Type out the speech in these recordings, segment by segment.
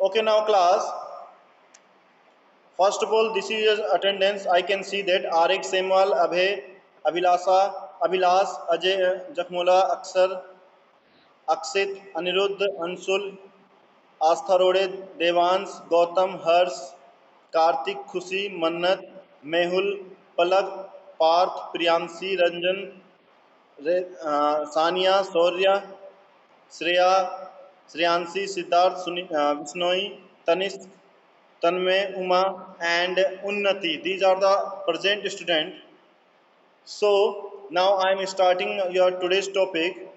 Okay, now class. First of all, this is your attendance. I can see that Arik Semwal, Abhay, Abhilasa, Abhilas, Ajay, Jakmula, Aksar, Aksit, Anirudh, Ansul, आस्था रोड़े, देवांश, गौतम, हर्ष, कार्तिक, खुशी, मन्नत, मेहुल, पलक, पार्थ, प्रियांशी, रंजन, सानिया, शौर्य, श्रेया, श्रेयांशी, सिद्धार्थ, विष्णोई, तनिष्क, तन्मय, Uma, and Unnati. These are the present student. So now I am starting your today's topic.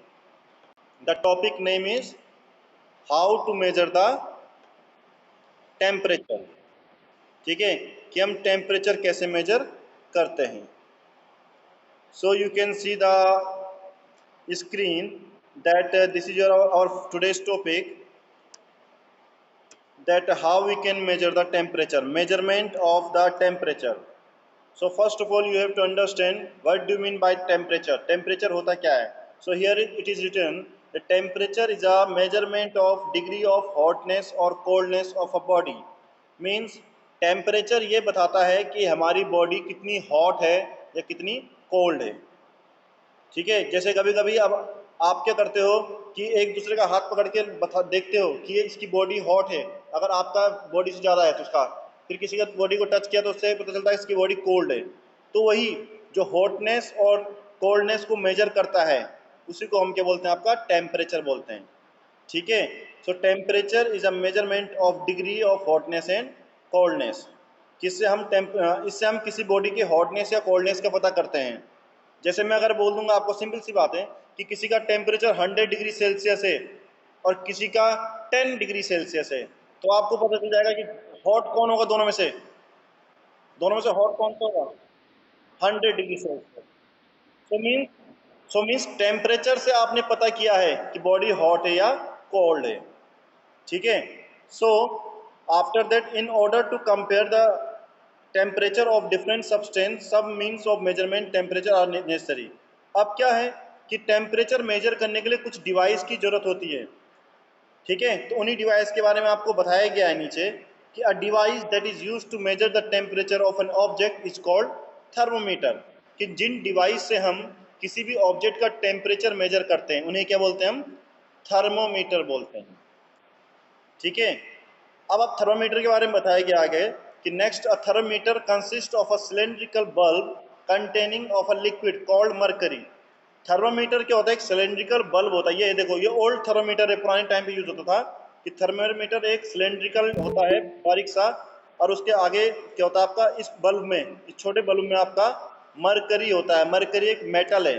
The topic name is how to measure the temperature. ठीक है कि हम temperature कैसे major करते हैं. So you can see the screen that this is our today's topic, that how we can measure the temperature, measurement of the temperature. So first of all you have to understand what do you mean by temperature. Temperature होता क्या है? So here it is written, the temperature is a measurement of degree of hotness or coldness of a body. Means temperature ये बताता है कि हमारी body कितनी hot है या कितनी कोल्ड है. ठीक है, जैसे कभी कभी अब आप क्या करते हो कि एक दूसरे का हाथ पकड़ के देखते हो कि ये इसकी बॉडी हॉट है, अगर आपका बॉडी से ज़्यादा है तो उसका, फिर किसी का बॉडी को टच किया तो उससे पता चलता है इसकी बॉडी कोल्ड है. तो वही जो हॉटनेस और कोल्डनेस को मेजर करता है उसी को हम क्या बोलते हैं, आपका टेम्परेचर बोलते हैं. ठीक है, सो temperature is a measurement of degree of hotness and coldness. इससे हम किसी बॉडी की हॉटनेस या कोल्डनेस का पता करते हैं. जैसे मैं अगर बोल दूंगा आपको, सिंपल सी बात है कि किसी का टेम्परेचर 100 डिग्री सेल्सियस है और किसी का 10 डिग्री सेल्सियस है, तो आपको पता चल जाएगा कि हॉट कौन होगा दोनों में से. हॉट कौन सा होगा? 100 degree Celsius. So means temperature से आपने पता किया है कि बॉडी हॉट है या कोल्ड है. ठीक है, so after that in order to compare the temperature of different substance सब means of measurement temperature are necessary. अब क्या है कि टेम्परेचर मेजर करने के लिए कुछ डिवाइस की जरूरत होती है. ठीक है, तो उन्हीं डिवाइस के बारे में आपको बताया गया है नीचे कि a device that is used to measure the temperature of an object is called thermometer. कि जिन डिवाइस से हम किसी भी ऑब्जेक्ट का टेम्परेचर मेजर करते हैं उन्हें क्या बोलते हैं, हम थर्मोमीटर बोलते हैं. ठीक है, अब आप थर्मोमीटर के बारे में बताया गया आगे कि next, a thermometer consist of a cylindrical bulb containing of a liquid called mercury. Thermometer क्या होता है? एक सिलेंड्रिकल बल्ब होता है. ये देखो, ये ओल्ड थर्मोमीटर है, पुराने टाइम पे यूज होता था कि थर्मोमीटर एक सिलेंड्रिकल होता है बारीक सा, और उसके आगे क्या होता है आपका, इस बल्ब में, इस छोटे बल्ब में आपका मरकरी होता है. मरकरी एक मेटल है,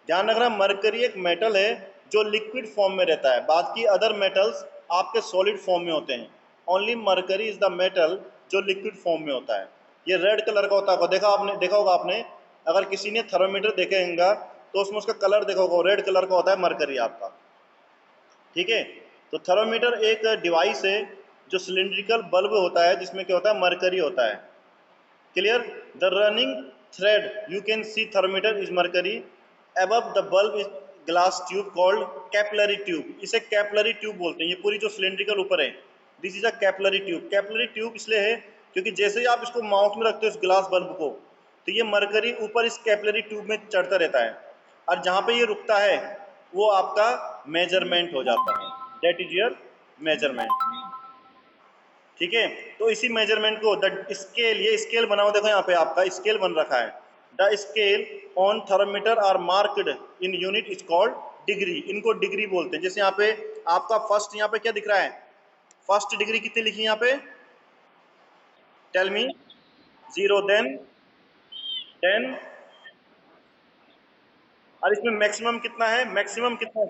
ध्यान रखना, मरकरी एक मेटल है जो लिक्विड फॉर्म में रहता है. बाकी अदर मेटल्स आपके सॉलिड फॉर्म में होते हैं. Only mercury is the metal जो लिक्विड फॉर्म में होता है. ये रेड कलर का होता है, देखा होगा आपने, अगर किसी ने थर्मोमीटर देखेगा तो उसमें उसका कलर देखा होगा, रेड कलर का होता है मरकरी आपका. ठीक है, तो थर्मोमीटर एक डिवाइस है जो सिलिंड्रिकल बल्ब होता है जिसमें क्या होता है, मरकरी होता है. Clear? The running thread you can C thermometer is mercury. above the bulb is glass tube called capillary tube. इसे कैपिलरी ट्यूब बोलते हैं. ये पूरी जो सिलेंड्रिकल ऊपर है, this is a capillary tube. Capillary tube इसलिए है क्योंकि जैसे ही आप इसको माउथ में रखते हो इस ग्लास बल्ब को, तो ये मरकरी ऊपर इस कैपिलरी ट्यूब में चढ़ता रहता है, और जहाँ पे ये रुकता है वो आपका मेजरमेंट हो जाता है. That is your measurement. ठीक है, तो इसी मेजरमेंट को द स्केल, ये स्केल बना हुआ देखो, यहाँ पे आपका स्केल बन रखा है. The scale on thermometer are marked in unit is called degree. इनको डिग्री बोलते हैं. जैसे यहाँ पे आपका फर्स्ट, यहाँ पे क्या दिख रहा है, फर्स्ट डिग्री कितनी लिखी है यहाँ पे, टेल मी. 0, देन 10, और इसमें मैक्सिमम कितना है, मैक्सिमम कितना है,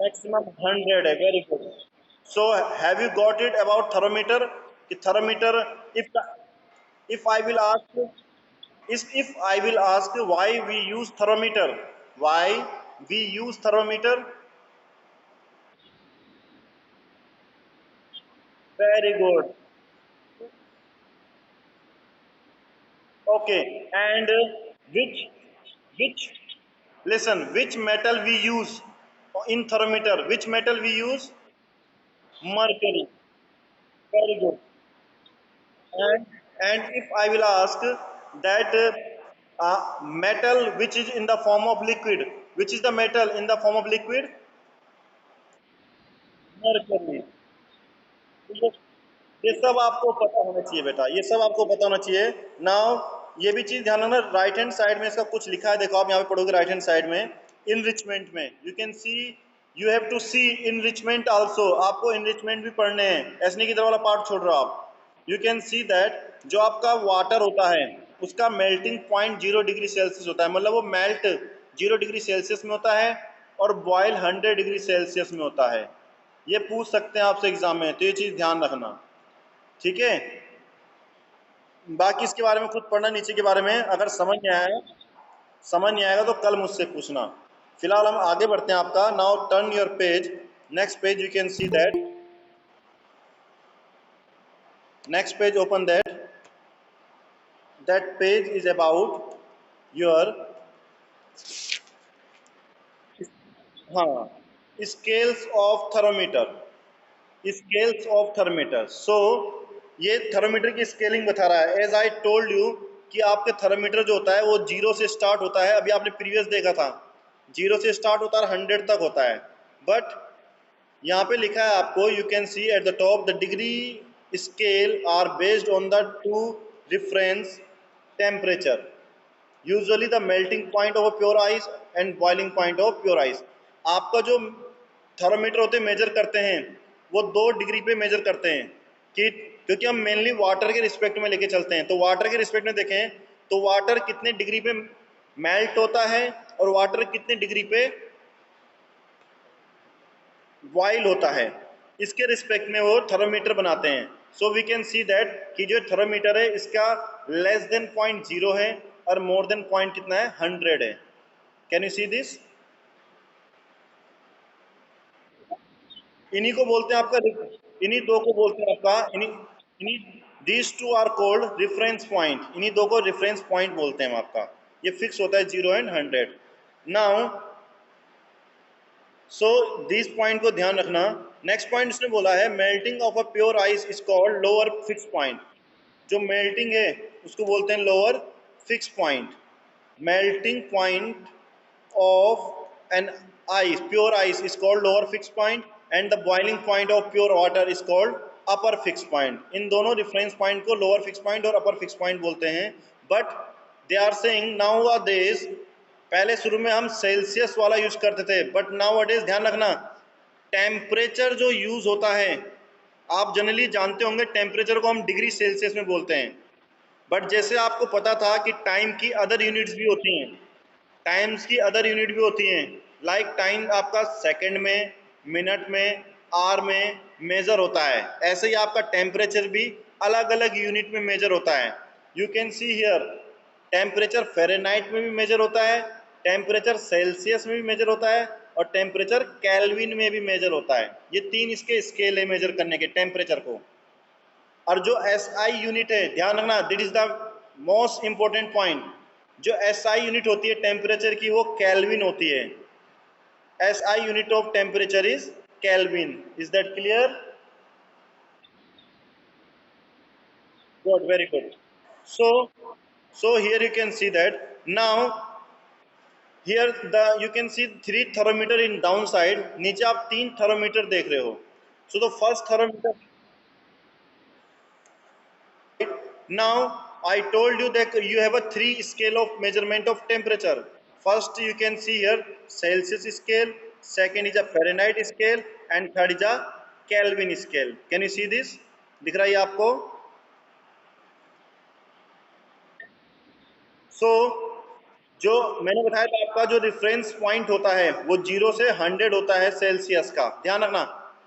मैक्सिमम 100 है. Very good. So have you got it about thermometer? कि thermometer, if I will ask, if I will ask why we use thermometer, why we use thermometer? Very good. Okay, and which, listen, which metal we use In thermometer, which metal we use? Mercury. Very good. And if I will ask that metal which is in the form of liquid, which is the metal in the form of liquid? Mercury. ये ये सब आपको पता होना चाहिए बेटा, ये सब आपको पता होना चाहिए। नाउ ये भी चीज ध्यान रखना, राइट हैंड साइड में इसका कुछ लिखा है, देखो आप यहाँ पे पढ़ोगे राइट हैंड साइड में, इनरिचमेंट में you can see, you have to see enrichment also, आपको इनरिचमेंट भी पढ़ने हैं, ऐसे नहीं कि इधर वाला पार्ट छोड़ रहे हो आप। यू कैन सी दैट जो आपका वाटर होता है उसका मेल्टिंग पॉइंट 0 डिग्री सेल्सियस होता है, मतलब वो मेल्ट 0 डिग्री सेल्सियस में होता है और बॉयल 100 डिग्री सेल्सियस में होता है। ये पूछ सकते हैं आपसे एग्जाम में, तो ये चीज ध्यान रखना, ठीक है। बाकी इसके बारे में खुद पढ़ना, नीचे के बारे में अगर समझ नहीं आएगा तो कल मुझसे पूछना। फिलहाल हम आगे बढ़ते हैं आपका। Now turn your page, next page you can see that, next page open that page is about your, हाँ, scales of thermometer, scales of thermometer. So ये थर्मोमीटर की स्केलिंग बता रहा है। एज आई टोल्ड यू कि आपके thermometer जो होता है वो 0 से स्टार्ट होता है, अभी आपने प्रीवियस देखा था 0 से स्टार्ट होता है और 100 तक होता है। बट यहाँ पे लिखा है आपको, you can see at the top, the degree scale are based on the two reference temperature, usually the melting point of pure ice and boiling point of pure ice. आपका जो थर्मोमीटर होते major करते हैं वो 2 degree पे major करते हैं, कि क्योंकि हम मेनली वाटर के रिस्पेक्ट में लेके चलते हैं, तो वाटर के रिस्पेक्ट में देखें तो वाटर कितने डिग्री पे मेल्ट होता है और वाटर कितने डिग्री पे बॉइल होता है, इसके रिस्पेक्ट में वो थर्मोमीटर बनाते हैं। So we can see that कि जो थर्मोमीटर है इसका लेस देन पॉइंट 0 है और मोर देन पॉइंट कितना है 100 है। Can you see this? इन्हीं को बोलते हैं आपका, इन्हीं दो को बोलते हैं आपका, इन्हीं इन्हीं these two are called reference point, इन्हीं दो को रेफरेंस पॉइंट बोलते हैं हम आपका। ये फिक्स होता है 0 and 100। Now so this point को ध्यान रखना। नेक्स्ट पॉइंट इसने बोला है melting of a pure ice is called lower fix point. जो मेल्टिंग है उसको बोलते हैं lower fix point. Melting point of an ice, pure ice is called lower fixed point and the boiling point of pure water is called upper fixed point. इन दोनों reference point को lower fixed point और upper fixed point बोलते हैं। But they are saying nowadays, पहले शुरू में हम Celsius वाला यूज करते थे, बट nowadays ध्यान रखना टेम्परेचर जो यूज होता है, आप जनरली जानते होंगे टेम्परेचर को हम डिग्री सेल्सियस में बोलते हैं, बट जैसे आपको पता था कि टाइम की अदर यूनिट्स भी होती हैं, टाइम्स की अदर यूनिट भी होती हैं, लाइक टाइम आपका सेकंड में, मिनट में, आवर में मेजर होता है, ऐसे ही आपका टेम्परेचर भी अलग अलग यूनिट में मेजर होता है। You can see here temperature Fahrenheit में भी मेजर होता है, टेम्परेचर सेल्सियस में भी मेजर होता है और टेम्परेचर केल्विन में भी मेजर होता है। ये 3 इसके स्केल है मेजर करने के टेम्परेचर को। और जो SI यूनिट है ध्यान रखना, that is the most important point, जो SI यूनिट होती है टेम्परेचर की वो केल्विन होती है। SI unit of temperature is kelvin. Is that clear? Good, very good. So here you can see that now here the you can see 3 thermometer in downside, नीचे आप 3 thermometer देख रहे हो। So the first thermometer, now I told you that you have a 3 scale of measurement of temperature. First you can see here Celsius scale, second is a Fahrenheit scale and third is a Kelvin scale. Can you see this? दिख रहा है आपको? So जो मैंने बताया था आपका जो रेफरेंस पॉइंट होता है वो 0 से 100 होता है सेल्सियस का, ध्यान रखना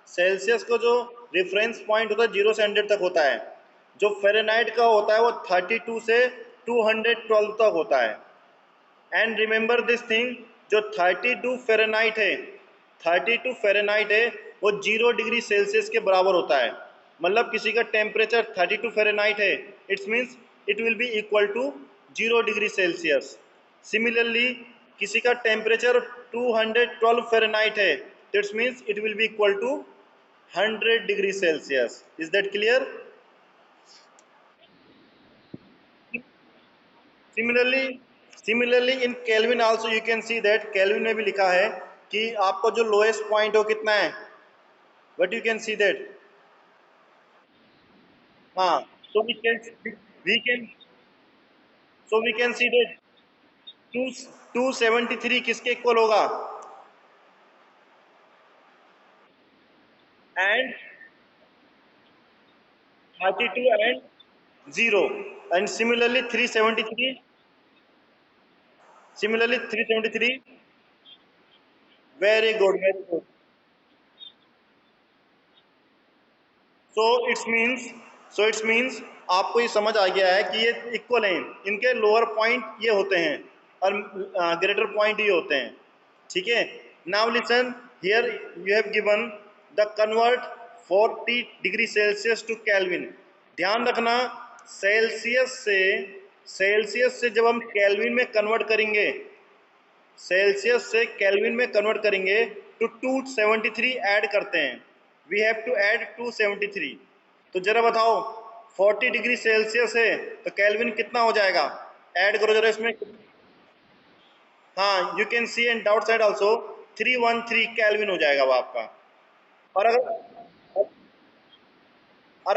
सेल्सियस को जो रेफरेंस पॉइंट होता है 0 से 100 तक होता है। जो फ़ारेनहाइट का होता है वो 32 से 212 तक होता है। एंड रिमेंबर दिस थिंग, जो 32 फ़ारेनहाइट है, 32 फ़ारेनहाइट है वो 0 डिग्री सेल्सियस के बराबर होता है। मतलब किसी का टेम्परेचर 32 फ़ारेनहाइट है, it's means it will be equal to 0 degree Celsius. Similarly किसी का टेम्परेचर 212 फ़ारेनहाइट है, that's means it will be equal to 100 degree Celsius. Is that clear? Similarly similarly in kelvin also you can see that kelvin में भी लिखा है कि आपका जो लोएस्ट पॉइंट हो कितना है, but you can see that. हाँ, so we can so we can see that 273 किसके इक्वल होगा, and 32 and 0, and similarly 373. Very good, very good. So it's means so it's means आपको ये समझ आ गया है कि ये इक्वल हैं, इनके लोअर पॉइंट ये होते हैं और ग्रेटर पॉइंट ये होते हैं. ठीक है. Now listen, here you have given the convert 40 degree Celsius to kelvin. ध्यान रखना, सेल्सियस से सेल्सियस से जब हम केल्विन में कन्वर्ट करेंगे, सेल्सियस से केल्विन में कन्वर्ट करेंगे तो 273 ऐड करते हैं. We have to add 273. तो जरा बताओ, 40 डिग्री सेल्सियस है तो केल्विन कितना हो जाएगा, ऐड करो जरा इसमें. हाँ, you can C and doubt side also 313 kelvin हो जाएगा वो आपका. और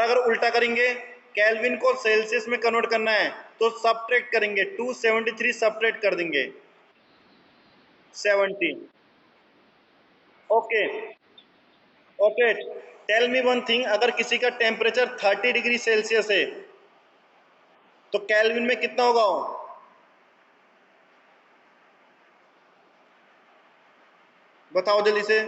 अगर उल्टा करेंगे, केल्विन को सेल्सियस में कन्वर्ट करना है तो सब्ट्रैक्ट करेंगे, 273 सब्ट्रैक्ट कर देंगे 70. Okay. Okay, tell me one thing, अगर किसी का टेम्परेचर 30 डिग्री सेल्सियस है तो केल्विन में कितना होगा वो? बताओ जल्दी से.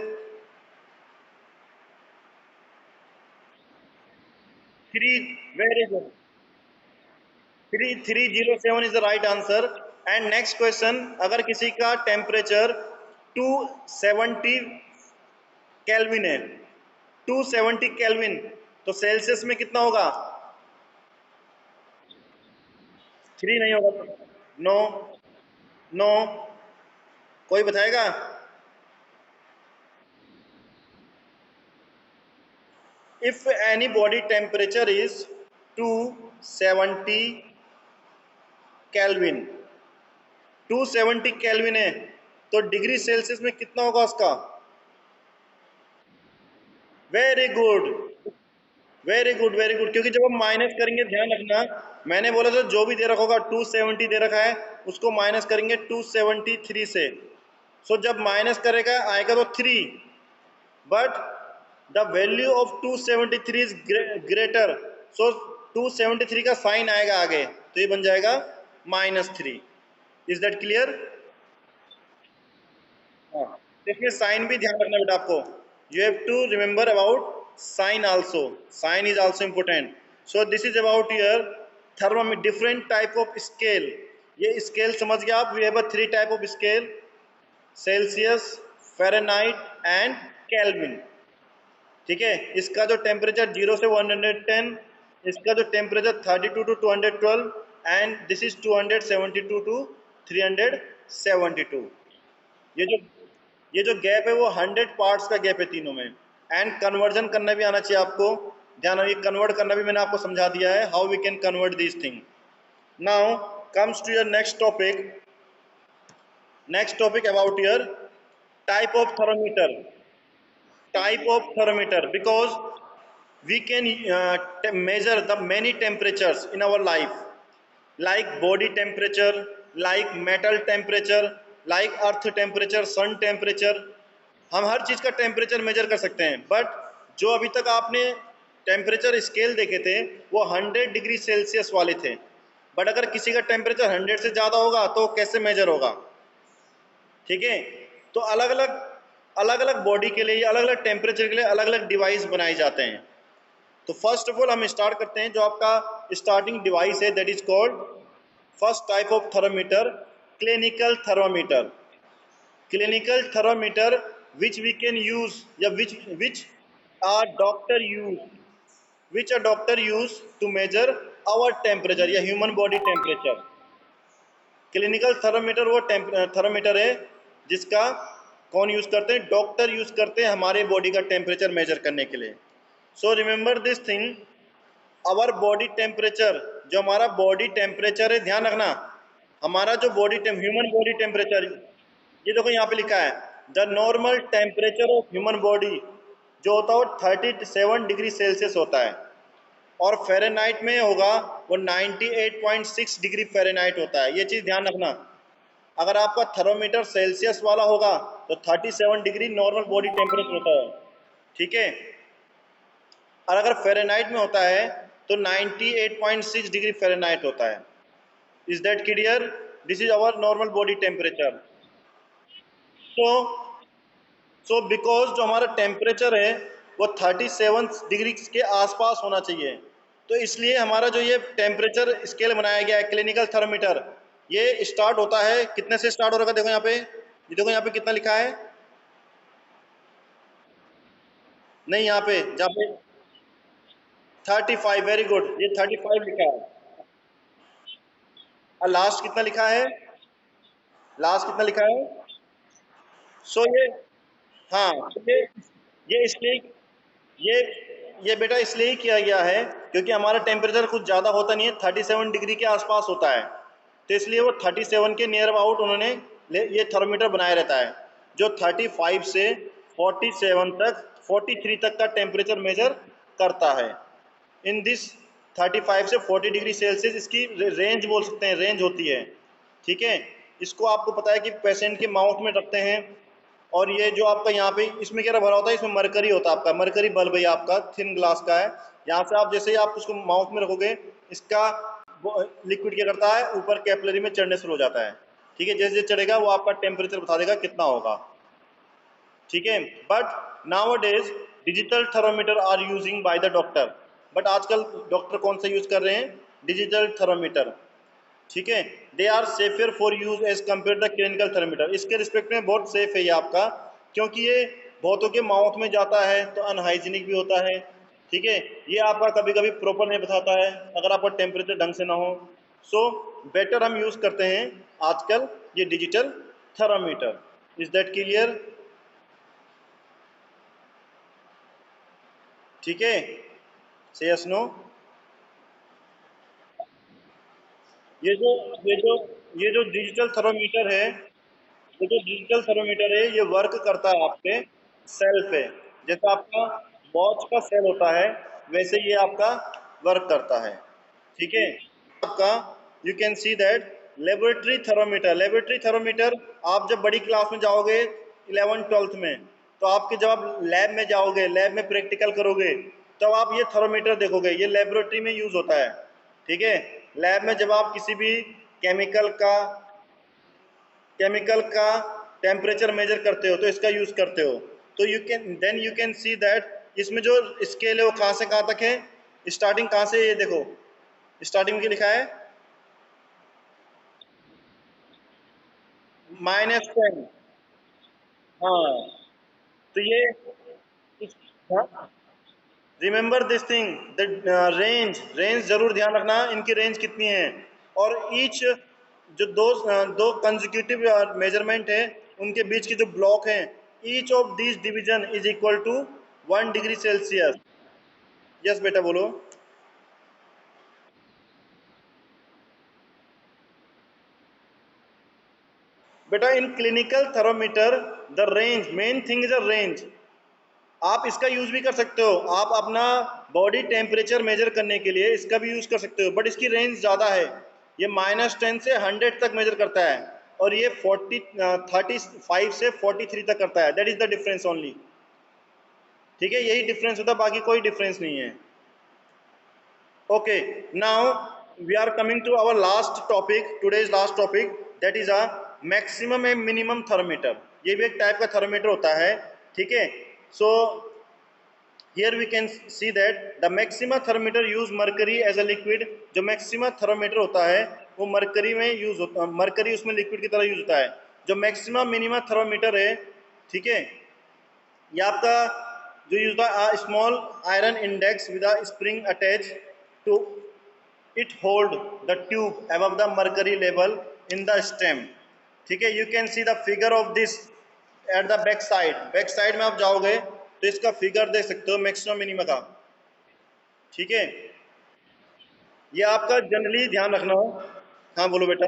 3. Very good. 3307 is the right answer. And next question, अगर किसी का टेम्परेचर 270 केल्विन है, 270 केल्विन, तो सेल्सियस में कितना होगा? 3 नहीं होगा. नो. नो. कोई बताएगा? If any body temperature is 270 Kelvin, 270 Kelvin है तो डिग्री सेल्सियस में कितना होगा उसका? Very good, very good, very good. क्योंकि जब हम माइनस करेंगे, ध्यान रखना, मैंने बोला था जो भी दे रखा होगा 270 दे रखा है उसको माइनस करेंगे 273 से. सो जब माइनस करेगा आएगा तो 3, but the value of 273 is greater, so 273 का साइन आएगा आगे तो ये बन जाएगा -3. Is that clear? हाँ, इसमें साइन भी ध्यान रखना बेटा आपको. You have to remember about sign also. Sign is also important. So this is about your thermometer, different type of scale. ये स्केल समझ गया आप? We have a 3 type of scale, Celsius, Fahrenheit and kelvin. ठीक है. इसका जो temperature 0 से 110, इसका जो temperature 32 to 212, and this is 272 to 372. ये जो ये जो गैप है वो 100 पार्ट्स का गैप है तीनों में. एंड कन्वर्जन करना भी आना चाहिए आपको. ध्यान रखिए, कन्वर्ट करना भी मैंने आपको समझा दिया है, how we can convert this thing. Now comes to your next topic. Next topic about your type of thermometer. Type of thermometer, because we can measure the many temperatures in our life, like body temperature, like metal temperature, like earth temperature, sun temperature. हम हर चीज़ का temperature measure कर सकते हैं, but जो अभी तक आपने temperature scale देखे थे वो 100 डिग्री सेल्सियस वाले थे. बट अगर किसी का टेम्परेचर 100 से ज़्यादा होगा तो कैसे मेजर होगा? ठीक है. तो अलग अलग बॉडी के लिए, अलग अलग टेम्परेचर के लिए अलग अलग डिवाइस बनाए जाते हैं. तो फर्स्ट ऑफ ऑल हम स्टार्ट करते हैं, जो आपका स्टार्टिंग डिवाइस है that is called first type of thermometer, clinical thermometer. Clinical thermometer which we can use, या which are doctor use, which a doctor use to measure our temperature या human body temperature. Clinical thermometer वो thermometer है जिसका कौन use करते हैं? Doctor use करते हैं हमारे बॉडी का टेम्परेचर मेजर करने के लिए। So remember this thing, our body temperature, जो हमारा बॉडी टेम्परेचर है, ध्यान रखना, हमारा जो ह्यूमन बॉडी टेम्परेचर, ये देखो यहाँ पे लिखा है the normal temperature of human body जो होता है वो 37 डिग्री सेल्सियस होता है, और फ़ारेनहाइट में होगा वो 98.6 डिग्री फ़ारेनहाइट होता है। ये चीज़ ध्यान रखना, अगर आपका थर्मोमीटर सेल्सियस वाला होगा तो 37 डिग्री नॉर्मल बॉडी टेम्परेचर होता है, ठीक है। और अगर फ़ारेनहाइट में होता है तो 98.6 डिग्री फ़ारेनहाइट होता है। Is that clear? This is our normal body temperature. So because जो हमारा टेम्परेचर है वो 37 डिग्री के आसपास होना चाहिए, तो इसलिए हमारा जो ये टेम्परेचर स्केल बनाया गया है क्लिनिकल थर्मोमीटर, ये स्टार्ट होता है कितने से स्टार्ट हो रहा है? देखो यहाँ पे, ये देखो यहाँ पे कितना लिखा है, नहीं यहाँ पे जहाँ पे 35, वेरी गुड, ये 35 लिखा है। और लास्ट कितना लिखा है? लास्ट कितना लिखा है? सो ये, हाँ, तो ये इसलिए, ये ये बेटा इसलिए ही किया गया है क्योंकि हमारा टेम्परेचर कुछ ज़्यादा होता नहीं है, 37 डिग्री के आसपास होता है, तो इसलिए वो 37 के नियर अबाउट उन्होंने ये थर्मोमीटर बनाया रहता है, जो 35 से 47 तक 43 तक का टेम्परेचर मेजर करता है। इन दिस 35 से 40 डिग्री सेल्सियस इसकी रेंज बोल सकते हैं, रेंज होती है, ठीक है। इसको आपको पता है कि पेशेंट के माउथ में रखते हैं, और ये जो आपका यहाँ पे इसमें क्या भरा होता है, इसमें मरकरी होता है, आपका मरकरी बल्ब है, आपका थिन ग्लास का है। यहाँ से आप जैसे ही आप उसको माउथ में रखोगे, इसका लिक्विड क्या करता है, ऊपर कैपिलरी में चढ़ने शुरू हो जाता है, ठीक है। जैसे जैसे चढ़ेगा वो आपका टेम्परेचर बता देगा कितना होगा, ठीक है। But now days digital thermometer are using by the doctor, but आजकल डॉक्टर कौन सा यूज कर रहे हैं? डिजिटल थर्मोमीटर, ठीक है। They are safer for use as compare the clinical thermometer, इसके रिस्पेक्ट में बहुत सेफ है ये आपका, क्योंकि ये बहुतों के माउथ में जाता है तो अनहाइजीनिक भी होता है, ठीक है। ये आपका कभी कभी प्रॉपर नहीं बताता है अगर आपका टेम्परेचर ढंग से ना हो। सो बेटर हम यूज़ करते हैं आजकल ये digital thermometer. Is that clear? ठीक है, से यस नो। ये जो ये जो ये जो डिजिटल थर्मोमीटर है, ये जो डिजिटल थर्मोमीटर है ये वर्क करता है आपके सेल पे, जैसा आपका वॉच का सेल होता है वैसे ये आपका वर्क करता है, ठीक है। आपका you can see that laboratory thermometer, आप जब बड़ी क्लास में जाओगे 11th-12th में, तो आपके जब आप लैब में जाओगे, लैब में प्रैक्टिकल करोगे, तब आप ये थर्मोमीटर देखोगे, ये लेबोरेटरी में यूज़ होता है, ठीक है। लैब में जब आप किसी भी केमिकल का केमिकल का टेम्परेचर मेजर करते हो तो इसका यूज़ करते हो, तो यू कैन सी दैट इसमें जो स्केल है वो कहाँ से कहाँ तक है, स्टार्टिंग कहाँ से, ये देखो स्टार्टिंग में क्या लिखा है, -10। हाँ, तो ये remember this thing, the range जरूर ध्यान रखना इनकी रेंज कितनी है, और ईच जो दो कंजिक्यूटिव मेजरमेंट है उनके बीच की जो ब्लॉक है, each of this division is equal to 1 degree Celsius. Yes बेटा बोलो। बेटा in clinical thermometer the range, main thing is a range, आप इसका यूज भी कर सकते हो, आप अपना बॉडी टेम्परेचर मेजर करने के लिए इसका भी यूज कर सकते हो, बट इसकी रेंज ज़्यादा है, ये -10 से 100 तक मेजर करता है, और ये 35 से 43 तक करता है, that is the difference only, ठीक है। यही डिफरेंस होता है, बाकी कोई डिफरेंस नहीं है। Okay, now we are coming to our last topic, today's last topic, that is a maximum and minimum thermometer. ये भी एक टाइप का थर्मोमीटर होता है, ठीक है। सो here we can see that the maxima thermometer use mercury as a liquid, जो maxima thermometer होता है वो मरकरी में यूज होता है, मरकरी उसमें लिक्विड की तरह यूज होता है। जो मैक्सिमा मिनिमा थर्मोमीटर है, ठीक है, ये आपका जो यूज होता है small iron index with a spring attach to it hold the tube above the mercury level in the stem. ठीक है, you can see the figure of this at the back side. Back side में आप जाओगे तो इसका figure देख सकते हो मैक्सिमम मिनिमम का। ठीक है, ये आपका जनरली ध्यान रखना हो। हाँ बोलो बेटा।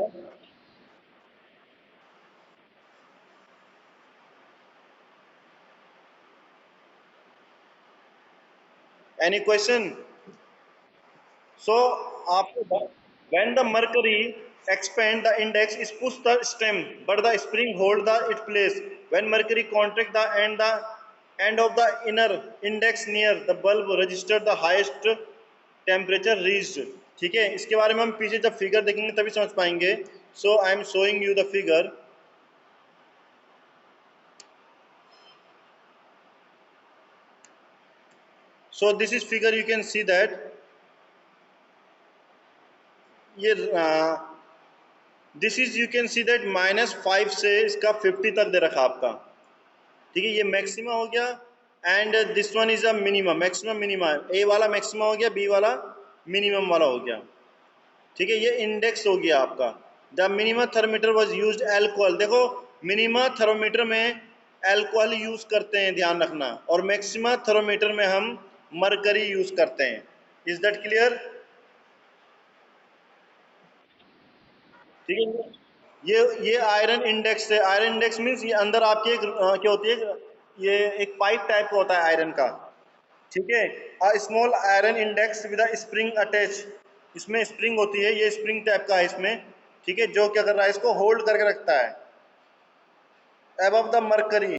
Any question? So after that, when the mercury expand, the index is push the stem, but the spring hold the its place. When mercury contract the end of the inner index near the bulb register the highest temperature reached. ठीक है, इसके बारे में हम पीछे जब figure देखेंगे तभी समझ पाएंगे। So I am showing you the figure. So this is figure, you can see that ये this is you can see that -5 से इसका 50 तक दे रखा आपका। ठीक है, ये मैक्सिमा हो गया and this one is a minimum, maximum minimum. A वाला मैक्सिमा हो गया, बी वाला मिनिमम वाला हो गया। ठीक है, ये इंडेक्स हो गया आपका। The minimum thermometer was used alcohol. देखो, मिनिमम थर्मोमीटर में अल्कोहल यूज करते हैं, ध्यान रखना, और मैक्सिमम थर्मोमीटर में हम मरकरी यूज करते हैं। Is that clear? ठीक है, ये आयरन इंडेक्स है। आयरन इंडेक्स मीन्स ये अंदर आपके एक क्या होती है, ये एक पाइप टाइप का होता है आयरन का। ठीक है, small iron index with spring attach. इसमें स्प्रिंग होती है, ये स्प्रिंग टाइप का है इसमें। ठीक है, जो क्या कर रहा है, इसको होल्ड करके रखता है अबव द मरकरी।